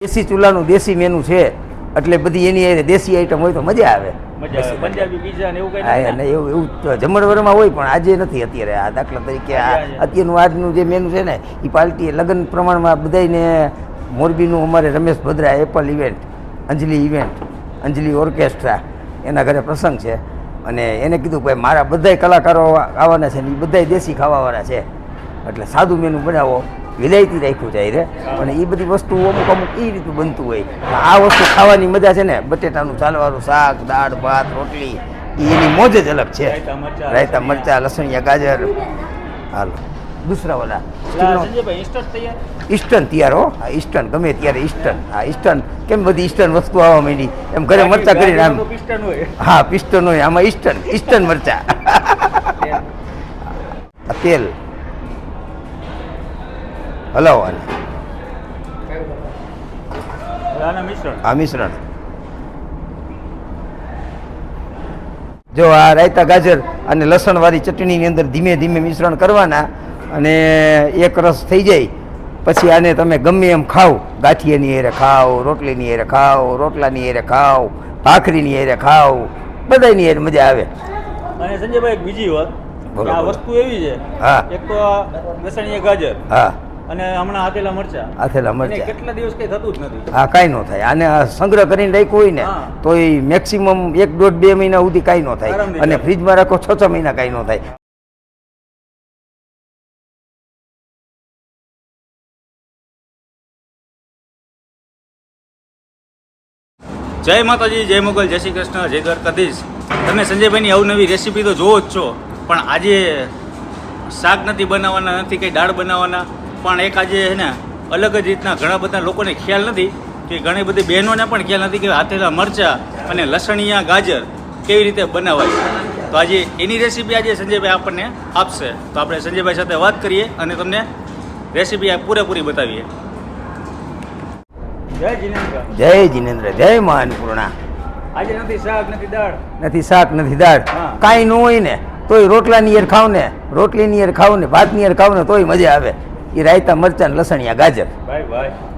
દેશી ચૂલાનું દેશી મેનુ છે એટલે બધી એની દેશી આઈટમ હોય તો મજા આવે. પંજાબી પીઝા ને એવું કઈ હા ને એવું જમણવારમાં હોય પણ આજે નથી અત્યારે. આ દાખલા તરીકે અત્યારનું આજનું જે મેનુ છે ને એ પાર્ટી લગ્ન પ્રમાણમાં બધાને મોરબીનું અમારે રમેશ ભદ્રા એપલ ઇવેન્ટ, અંજલિ ઇવેન્ટ, અંજલિ ઓર્કેસ્ટ્રા એના ઘરે પ્રસંગ છે અને એને કીધું ભાઈ મારા બધાય કલાકારો આવવાના છે ને એ બધાય દેશી ખાવાવાળા છે એટલે સાદું મેનુ બનાવો. વિલાયતી રાખ્યું છે રે અને એ બધી વસ્તુ અમુક અમુક એ રીતું બનતું હોય. આ વસ્તુ ખાવાની મજા છે ને બટેટાનું ચાલવાનું શાક, દાળ, ભાત, રોટલી એની મોજ જ અલગ છે. રાયતા, મરચા, લસણિયા, ગાજર. હાલો દૂસરાવાલા ઈસ્ટર્ન તૈયાર હો. હા ઈસ્ટર્ન ગમે ત્યારે ઈસ્ટર્ન. હા ઈસ્ટર્ન કેમ બધી ઈસ્ટર્ન વસ્તુ આવવા માંડી એમ ઘરે મરચા કરીને આમ. હા પિસ્ટન હોય આમાં ઈસ્ટર્ન મરચા. તેલ હલાવવાનું આ મિશ્રણ. જો આ રાયતા, ગાજર અને લસણવાળી ચટણીની અંદર ધીમે ધીમે મિશ્રણ કરવાના અને એક રસ થઈ જાય પછી આને તમે ગમે એમ ખાઓ. ગાંઠિયાની હારે ખાઓ, રોટલીની હારે ખાઓ, રોટલાની હારે ખાઓ, ભાખરીની હારે ખાઓ, બધાની હારે મજા આવે. અને સંજયભાઈ એક બીજી વાત, આ વસ્તુ એવી છે. હા એક તો લસણીયા ગાજર. હા અને હમણાં આથેલા મરચા કેટલા દિવસ કઈ થતું જ નથી. હા કાંઈ ન થાય. આને સંગ્રહ કરીને રાખ્યું હોય ને તો એ મેક્સિમમ 1.5-2 મહિના સુધી કાંઈ ન થાય અને ફ્રીજમાં રાખો 6-6 મહિના કાંઈ ન થાય. જય માતાજી, જય મોગલ, જય શ્રી કૃષ્ણ, જય દ્વારકાધીશ. તમે સંજયભાઈની અવનવી રેસીપી તો જોવો જ છો, પણ આજે શાક નથી બનાવવાના, નથી કંઈ દાળ બનાવવાના, પણ એક આજે છે ને અલગ જ રીતના ઘણા બધા લોકોને ખ્યાલ નથી કે ઘણી બધી બહેનોને પણ ખ્યાલ નથી કે આથેલા મરચાં અને લસણિયા ગાજર કેવી રીતે બનાવાય. તો આજે એની રેસીપી આજે સંજયભાઈ આપણને આપશે. તો આપણે સંજયભાઈ સાથે વાત કરીએ અને તમને રેસીપી પૂરેપૂરી બતાવીએ. જય જીનેન્દ્ર. જય જીનેન્દ્ર, જય મા અન્નપૂર્ણા. આજે નથી શાક, નથી દાળ, નથી શાક, નથી દાળ, કાંઈ ન હોય ને તોય રોટલાની યાર ખાવ ને, રોટલીની યાર ખાવ ને, ભાતની યાર ખાવ ને તોય મજા આવે. એ રાયતા, મરચાં, લસણિયા, ગાજર.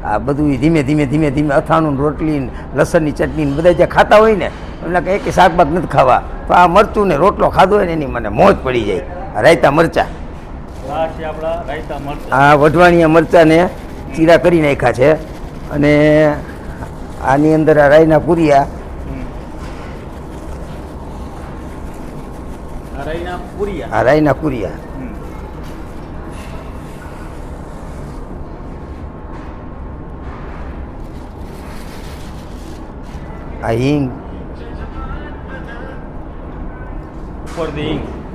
આ બધું ધીમે ધીમે ધીમે ધીમે અથાણું, રોટલી, લસણની ચટણી બધા જે ખાતા હોય ને એમને કંઈ શાકભાગ નથી ખાવા તો આ મરચું ને રોટલો ખાધો હોય ને એની મને મોજ પડી જાય. રાયતા, મરચાં. આ વઢવાણિયા મરચાંને ચીરા કરી નાખ્યા છે અને આની અંદર આ રાયના પૂરિયા. આ રાયના પૂરિયા. આ હિંગ.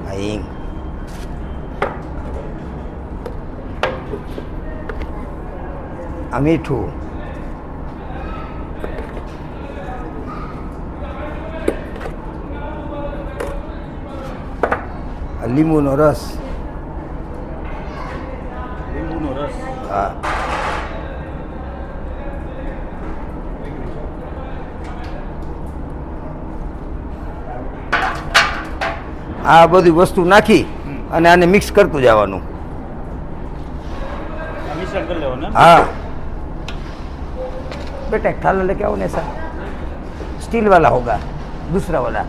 આ હિંગ. આ મીઠું. લીંબુનો રસ. હા આ બધી વસ્તુ નાખી અને આને મિક્સ કરતું જવાનું. હા बेटा एक थाला लेके आओ ना सर. स्टील वाला होगा, दूसरा वाला.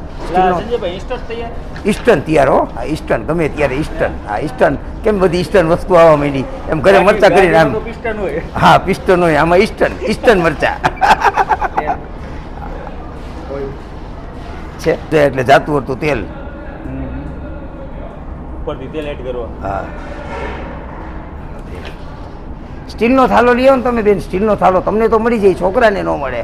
ઈસ્ટર્ન તૈયાર હો. હા ઈસ્ટર્ન ગમે ત્યારે ઈસ્ટર્ન. હા ઈસ્ટર્ન કેમ બધી ઈસ્ટર્ન વસ્તુ આવવા માંડી એમ ઘરે મરચા કરીને આમ. હા પિસ્ટન હોય આમાં ઈસ્ટર્ન મરચા છે એટલે જાતું હતું તેલ. હા સ્ટીલનો થાલો લઈ આવો ને તમે બેન. સ્ટીલનો થાલો તમને તો મળી જાય, છોકરાને ન મળે.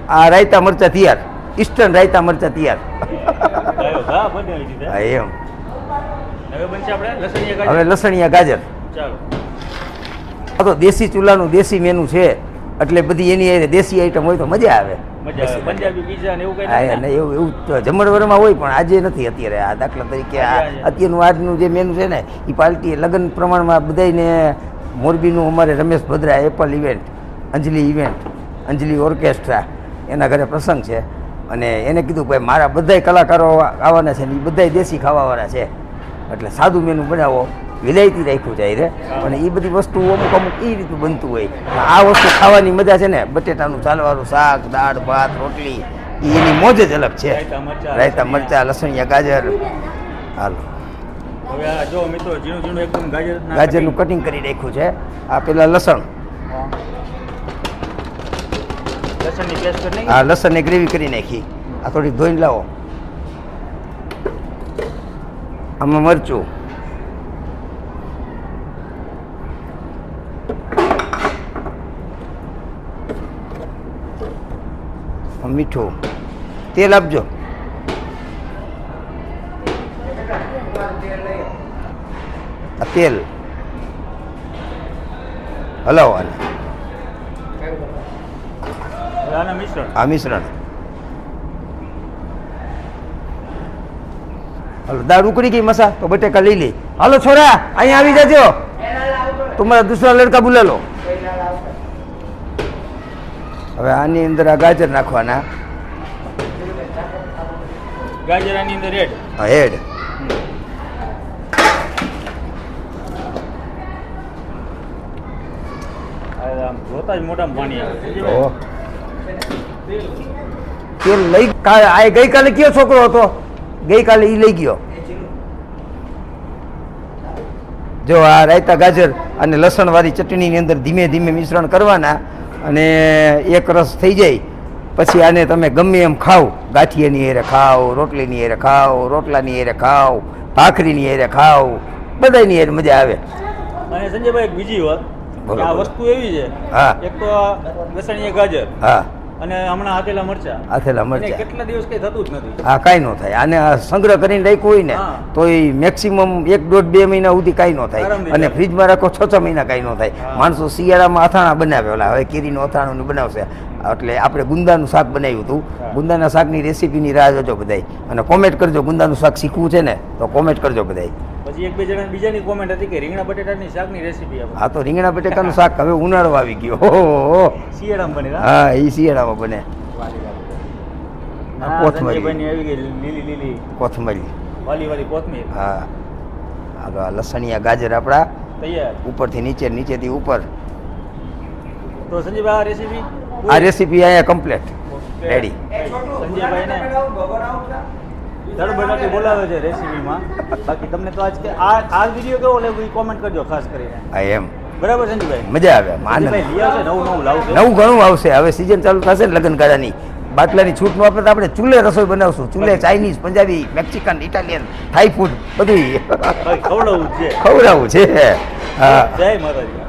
આ રાયતા મરચા તૈયાર. ઈસ્ટર્ન રાયતા મરચા તૈયાર. એમ હવે લસણિયા, ગાજર. આ તો દેશી ચૂલાનું દેશી મેનુ છે એટલે બધી એની દેશી આઈટમ હોય તો મજા આવે. પંજાબી પીઝા ને એવું કઈ એવું જમણવારમાં હોય પણ આજે નથી અત્યારે. આ દાખલા તરીકે અત્યારનું આજનું જે મેનુ છે ને એ પાર્ટી લગ્ન પ્રમાણમાં બધાને મોરબીનું અમારે રમેશ ભદ્રા એપલ ઇવેન્ટ, અંજલિ ઇવેન્ટ, અંજલિ ઓર્કેસ્ટ્રા એના ઘરે પ્રસંગ છે અને એને કીધું ભાઈ મારા બધાય કલાકારો આવવાના છે ને એ બધાય દેશી ખાવાવાળા છે એટલે સાદું મેનુ બનાવો. વિલાયતી રાખ્યું છે રે પણ એ બધી વસ્તુ અમુક અમુક એ રીતનું બનતું હોય આ વસ્તુ ખાવાની મજા છે ને બટેટાનું ચાલવાનું શાક દાળ ભાત રોટલી એની મોજ જ અલગ છે રાયતા મરચા લસણિયા ગાજર હાલો હવે આ જો મિત્રો ઝીણું ઝીણું એકદમ ગાજરનું કટિંગ કરી રાખ્યું છે આ પેલા લસણ લસણની પેસ્ટ કરી આ લસણની ગ્રેવી કરી નાખી આ થોડીક ધોઈને લાવો આમાં મરચું મીઠું તેલ આપજો આ તેલ હલાવો આને આના મિશ્રણ આ મિશ્રણ હાલો દાળ ઉકળી ગઈ મસા તો બટેકા લઈ લે હાલો છોરા અહીંયા આવી જજો તમારા દૂસરા લડકા બોલા લો હવે આની અંદર આ ગાજર નાખવાના ગાજર આની અંદર રેડ હા હેડ જોતા જ મોઢામાં પાણી આવે તો તેલ લઈ આ ગઈકાલે કયો છોકરો હતો ગઈકાલે એ લઈ ગયો જો આ રાયતા ગાજર અને લસણવાળી ચટણીની અંદર ધીમે ધીમે મિશ્રણ કરવાના અને એક રસ થઈ જાય પછી આને તમે ગમે એમ ખાઓ ગાંઠિયાની હારે ખાઓ રોટલીની હારે ખાઓ રોટલાની હારે ખાઓ ભાખરીની હારે ખાઓ બધાની હારે મજા આવે અને સંજયભાઈ એક બીજી વાત કે આ વસ્તુ એવી છે હા એક તો આ લસણીયા ગાજર હા અને હમણાં હાથેલા મરચા આથેલા એને મરચા કેટલા દિવસ કઈ થતું જ નથી હા કાંઈ ન થાય આને આ સંગ્રહ કરીને રાખ્યું હોય ને હા. તો એ મેક્સિમમ 1.5-2 મહિના સુધી કાંઈ ન થાય આરામથી અને ચાલે. ફ્રીજમાં રાખો 6-6 મહિના કાંઈ ન થાય હા. માણસો શિયાળામાં અથાણા બનાવે ઓલા હવે કેરીનું અથાણું બનાવશે એટલે આપણે ગુંદાનું શાક બનાવ્યું હતું હા. ગુંદાના શાકની રેસીપીની રાહ જોજો બધાય અને કોમેન્ટ કરજો ગુંદાનું શાક શીખવું છે ને તો કોમેન્ટ કરજો બધાય પછી એક બે જણા બીજાની કોમેન્ટ હતી કે રીંગણા બટેટાની શાકની રેસીપી આપો આ તો રીંગણા બટેકાનું શાક હવે ઉનાળો આવી ગયો ઓહો. શિયાળામાં બને હા એ શિયાળામાં બને હા કોથમરી. સંજયભાઈની આવી ગઈ લીલી લીલી કોથમરી વાલી વાલી કોથમીર હા આ તો આ લસણિયા ગાજર આપણા તૈયાર ઉપરથી નીચે નીચેથી ઉપર તો સંજયભાઈ આ રેસીપી આ રેસીપી અહીંયા કમ્પ્લીટ રેડી સંજયભાઈને તડબડાટી બોલાવે છે રેસીપીમાં બાકી તમને તો આજ કે આ વિડીયો કેવો લાગ્યો એ કોમેન્ટ કરજો ખાસ કરીને આ એમ બરાબર સંજયભાઈ મજા આવે આનંદ સંજયભાઈ લઈ આવશે નવું નવું લાવશે નવું ઘણું આવશે હવે સિઝન ચાલુ થશે ને લગ્ન ગાળાની બાટલાની છૂટ નો આપણે તો આપણે ચૂલે રસોઈ બનાવશું ચૂલે ચાઇનીઝ પંજાબી મેક્સિકન ઇટાલિયન થાઈ ફૂડ બધું ખવડાવવું જ છે ખવડાવવું છે હા જય માતાજી